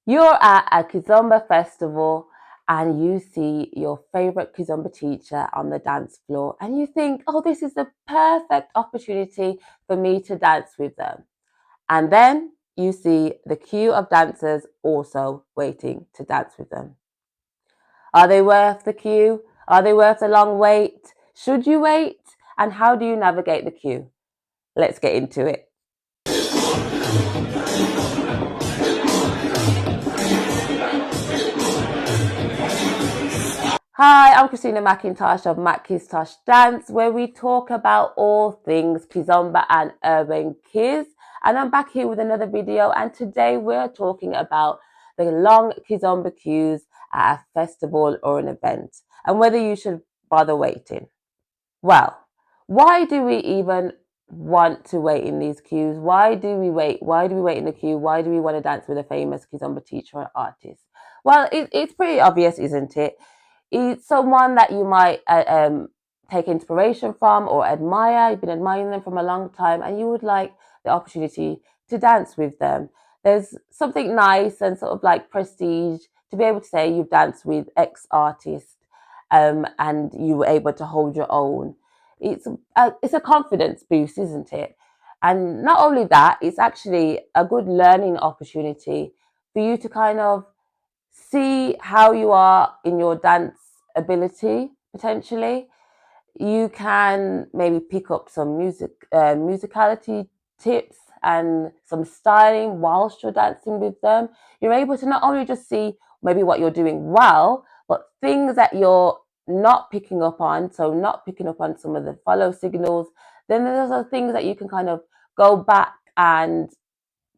You're at a Kizomba festival and you see your favorite Kizomba teacher on the dance floor and you think, oh, this is the perfect opportunity for me to dance with them. And then you see the queue of dancers also waiting to dance with them. Are they worth the queue? Are they worth the long wait? Should you wait? And how do you navigate the queue? Let's get into it. Hi, I'm Mckiztosh of Mckiztosh Dance, where we talk about all things Kizomba and Urban Kiz. And I'm back here with another video, and today we're talking about the long Kizomba queues at a festival or an event, and whether you should bother waiting. Well, why do we even want to wait in these queues? Why do we wait? Why do we wait in the queue? Why do we want to dance with a famous Kizomba teacher or artist? Well, it's pretty obvious, isn't it? It's someone that you might take inspiration from or admire. You've been admiring them from a long time and you would like the opportunity to dance with them. There's something nice and sort of like prestige to be able to say you've danced with X artist and you were able to hold your own. It's a confidence boost, isn't it? And not only that, it's actually a good learning opportunity for you to kind of see how you are in your dance ability potentially. You can maybe pick up some musicality tips and some styling whilst you're dancing with them. You're able to not only just see maybe what you're doing well, but things that you're not picking up on. So not picking up on some of the follow signals. Then there's other things that you can kind of go back and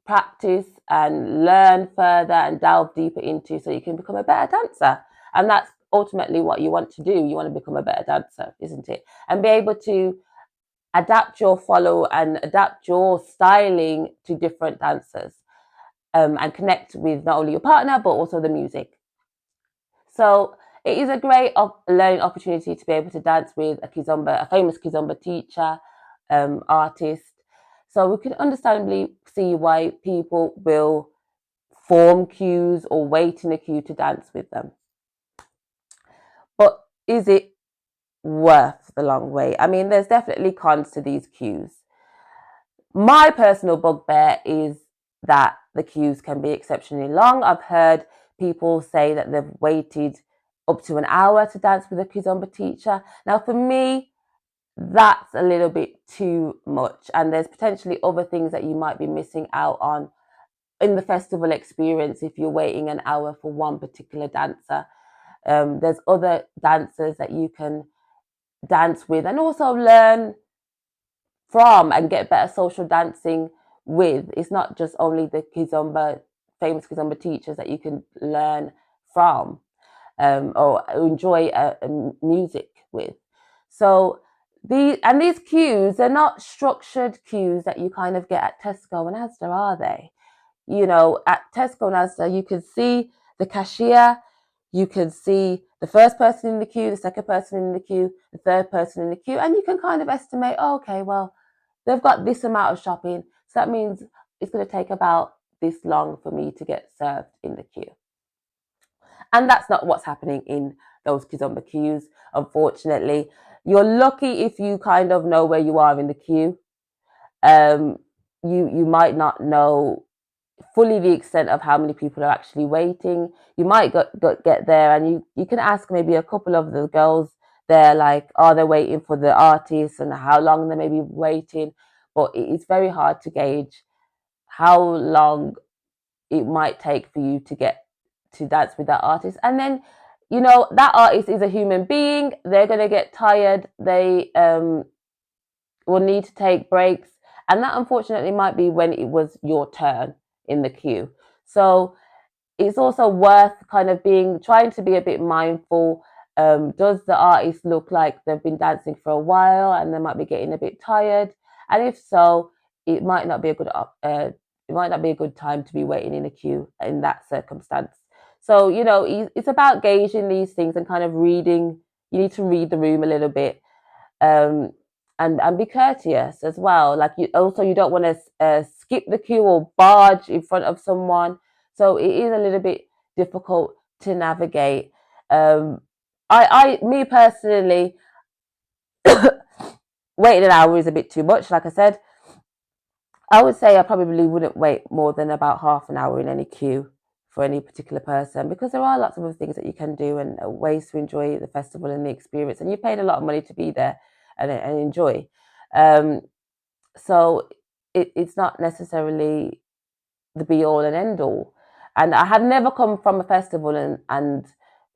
practice and learn further and delve deeper into so you can become a better dancer. And that's ultimately what you want to do. You want to become a better dancer, isn't it? And be able to adapt your follow and adapt your styling to different dancers and connect with not only your partner but also the music. So it is a great learning opportunity to be able to dance with a famous Kizomba teacher, artist. So we can understandably see why people will form queues or wait in a queue to dance with them. But is it worth the long wait? I mean, there's definitely cons to these queues. My personal bugbear is that the queues can be exceptionally long. I've heard people say that they've waited up to an hour to dance with a Kizomba teacher. Now, for me, that's a little bit too much. And there's potentially other things that you might be missing out on in the festival experience if you're waiting an hour for one particular dancer. There's other dancers that you can dance with and also learn from and get better social dancing with. It's not just only the famous Kizomba teachers that you can learn from or enjoy music with. So these cues, they're not structured cues that you kind of get at Tesco and Asda, are they? You know, at Tesco and Asda, you can see the cashier, you can see the first person in the queue, the second person in the queue, the third person in the queue, and you can kind of estimate, oh, okay, well, they've got this amount of shopping, so that means it's going to take about this long for me to get served in the queue. And that's not what's happening in those Kizomba queues, unfortunately. You're lucky if you kind of know where you are in the queue. You might not know fully the extent of how many people are actually waiting. You might get there and you can ask maybe a couple of the girls there, like, are they waiting for the artist and how long they may be waiting. But it's very hard to gauge how long it might take for you to get to dance with that artist. And then, you know, that artist is a human being. They're going to get tired. They will need to take breaks. And that unfortunately might be when it was your turn in the queue. So it's also worth kind of trying to be a bit mindful. Does the artist look like they've been dancing for a while and they might be getting a bit tired? And if so, it might not be a good time to be waiting in a queue in that circumstance. So, you know, it's about gauging these things and kind of reading. You need to read the room a little bit. And be courteous as well. Like you don't want to skip the queue or barge in front of someone. So it is a little bit difficult to navigate. Me personally, waiting an hour is a bit too much. Like I said, I would say I probably wouldn't wait more than about half an hour in any queue for any particular person, because there are lots of other things that you can do and ways to enjoy the festival and the experience. And you paid a lot of money to be there and enjoy. Um, so it's not necessarily the be all and end all. And I have never come from a festival and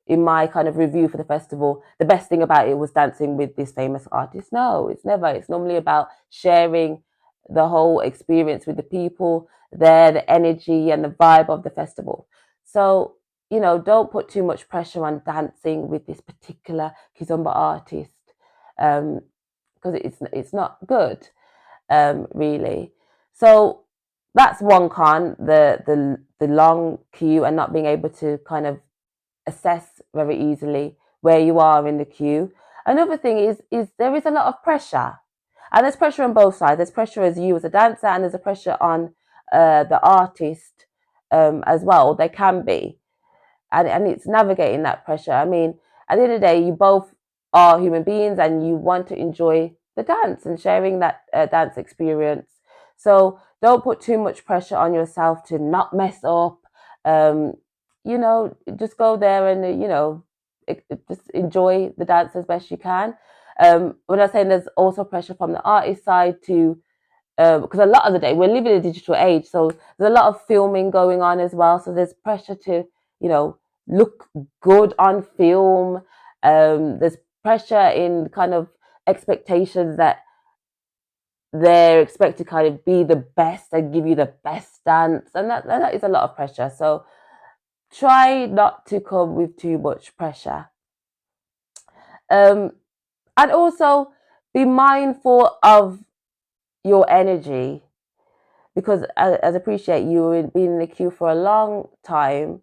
in my kind of review for the festival, the best thing about it was dancing with this famous artist. No, it's never. It's normally about sharing the whole experience with the people there, the energy and the vibe of the festival. So, don't put too much pressure on dancing with this particular Kizomba artist, because it's not good, really. So that's one con, the long queue and not being able to kind of assess very easily where you are in the queue. Another thing is there is a lot of pressure, and there's pressure on both sides. There's pressure as you as a dancer, and there's a pressure on the artist, as well. There can be, and it's navigating that pressure. I mean, at the end of the day, you both are human beings, and you want to enjoy the dance and sharing that dance experience. So don't put too much pressure on yourself to not mess up. Um, just go there and just enjoy the dance as best you can. When I'm saying there's also pressure from the artist side to, because a lot of the day we're living in a digital age, so there's a lot of filming going on as well. So there's pressure to, look good on film. There's pressure in kind of expectations that they're expected to kind of be the best and give you the best dance, and that is a lot of pressure. So try not to come with too much pressure. And also be mindful of your energy, because as appreciate you being in the queue for a long time,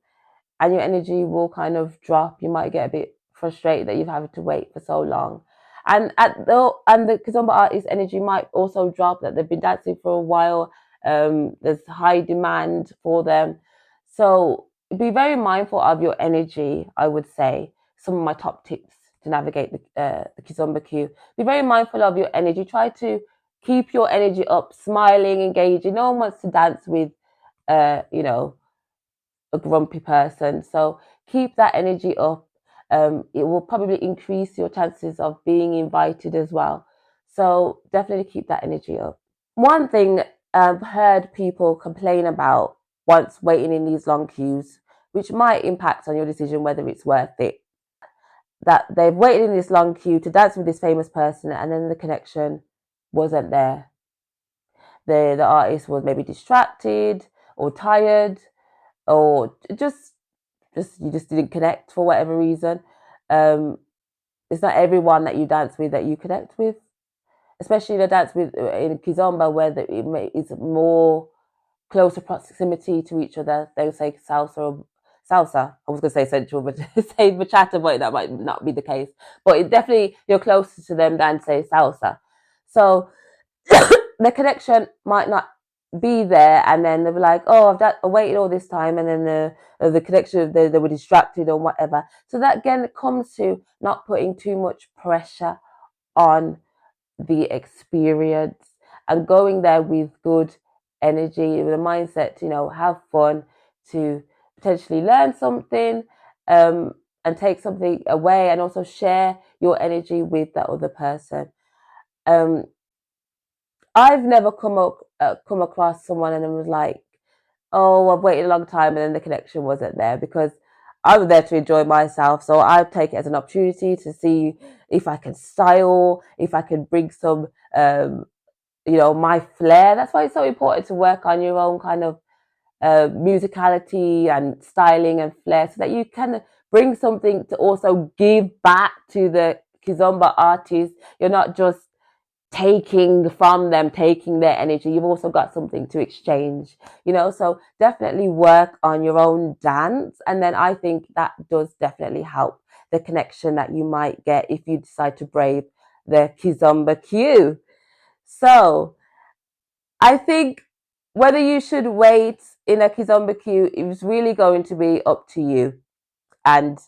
and your energy will kind of drop. You might get a bit frustrated that you've had to wait for so long. And the Kizomba artist energy might also drop, that they've been dancing for a while. There's high demand for them. So be very mindful of your energy, I would say. Some of my top tips to navigate the Kizomba queue. Be very mindful of your energy. Try to keep your energy up, smiling, engaging. No one wants to dance with, a grumpy person. So keep that energy up. It will probably increase your chances of being invited as well. So definitely keep that energy up. One thing I've heard people complain about once waiting in these long queues, which might impact on your decision whether it's worth it, that they've waited in this long queue to dance with this famous person, and then the connection wasn't there. The artist was maybe distracted or tired, or just you just didn't connect for whatever reason. It's not everyone that you dance with that you connect with, especially the dance with in Kizomba, where it's more closer proximity to each other. They would say salsa. I was going to say sensual, but say bachata, but that might not be the case. But it definitely, you're closer to them than say salsa. So the connection might not be there, and then they'll be like, "Oh, I waited all this time," and then the connection, they were distracted or whatever. So that again comes to not putting too much pressure on the experience, and going there with good energy, with a mindset to have fun, to potentially learn something, and take something away, and also share your energy with that other person. Um, I've never come across someone and it was like, "Oh, I've waited a long time," and then the connection wasn't there, because I was there to enjoy myself. So I take it as an opportunity to see if I can style, if I can bring some, my flair. That's why it's so important to work on your own kind of musicality and styling and flair, so that you can bring something to also give back to the Kizomba artists. You're not just taking from them, taking their energy. You've also got something to exchange. So definitely work on your own dance, and then I think that does definitely help the connection that you might get if you decide to brave the Kizomba queue. So I think whether you should wait in a Kizomba queue, it's really going to be up to you, and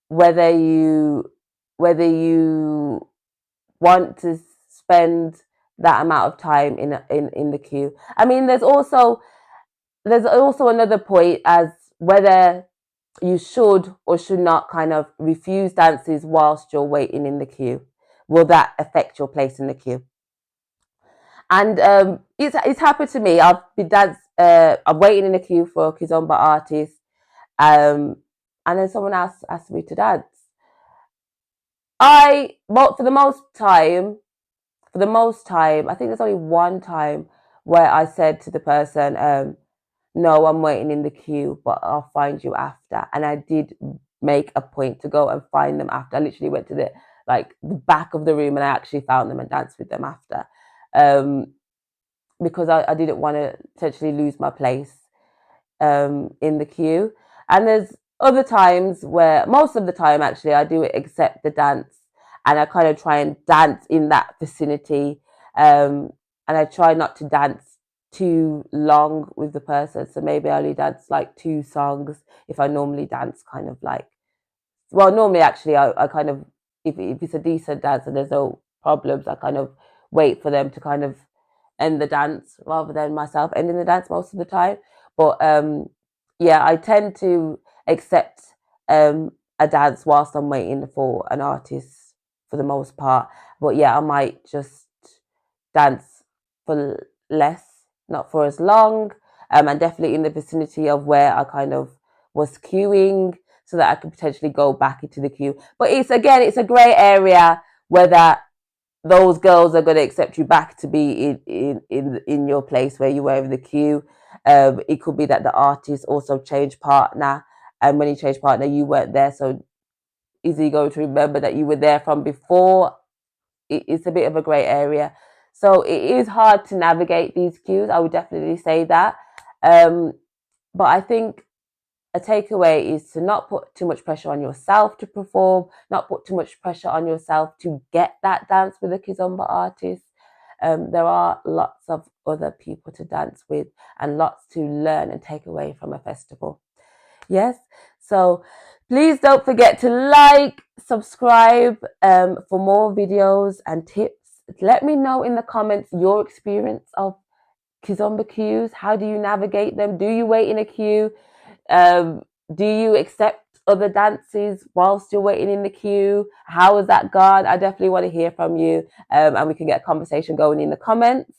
whether you want to spend that amount of time in the queue. I mean, there's also another point as whether you should or should not kind of refuse dances whilst you're waiting in the queue. Will that affect your place in the queue? And it's happened to me. I've been I'm waiting in the queue for a Kizomba artist, and then someone else asked me to dance. For the most time, I think there's only one time where I said to the person, no, I'm waiting in the queue, but I'll find you after. And I did make a point to go and find them after. I literally went to the back of the room and I actually found them and danced with them after. Because I didn't want to potentially lose my place in the queue. And there's other times where, most of the time actually, I do accept the dance and I kind of try and dance in that vicinity. And I try not to dance too long with the person. So maybe I only dance like 2 songs if I normally dance kind of like, well, normally actually I kind of, if it's a decent dance and there's no problems, I kind of wait for them to kind of end the dance rather than myself ending the dance most of the time. But yeah, I tend to accept a dance whilst I'm waiting for an artist for the most part. But yeah, I might just dance for less, not for as long, and definitely in the vicinity of where I kind of was queuing, so that I could potentially go back into the queue. But it's a grey area whether those girls are going to accept you back to be in your place where you were in the queue. It could be that the artist also changed partner, and when he changed partner, you weren't there. So is he going to remember that you were there from before? It's a bit of a grey area. So it is hard to navigate these queues. I would definitely say that. But I think a takeaway is to not put too much pressure on yourself to perform, not put too much pressure on yourself to get that dance with a Kizomba artist. There are lots of other people to dance with and lots to learn and take away from a festival. Yes, so please don't forget to like, subscribe for more videos and tips. Let me know in the comments your experience of Kizomba queues. How do you navigate them? Do you wait in a queue? Do you accept other dances whilst you're waiting in the queue? How has that gone? I definitely want to hear from you, and we can get a conversation going in the comments.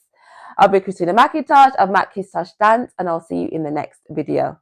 I'll be Mckiztosh of Mckiztosh Dance, and I'll see you in the next video.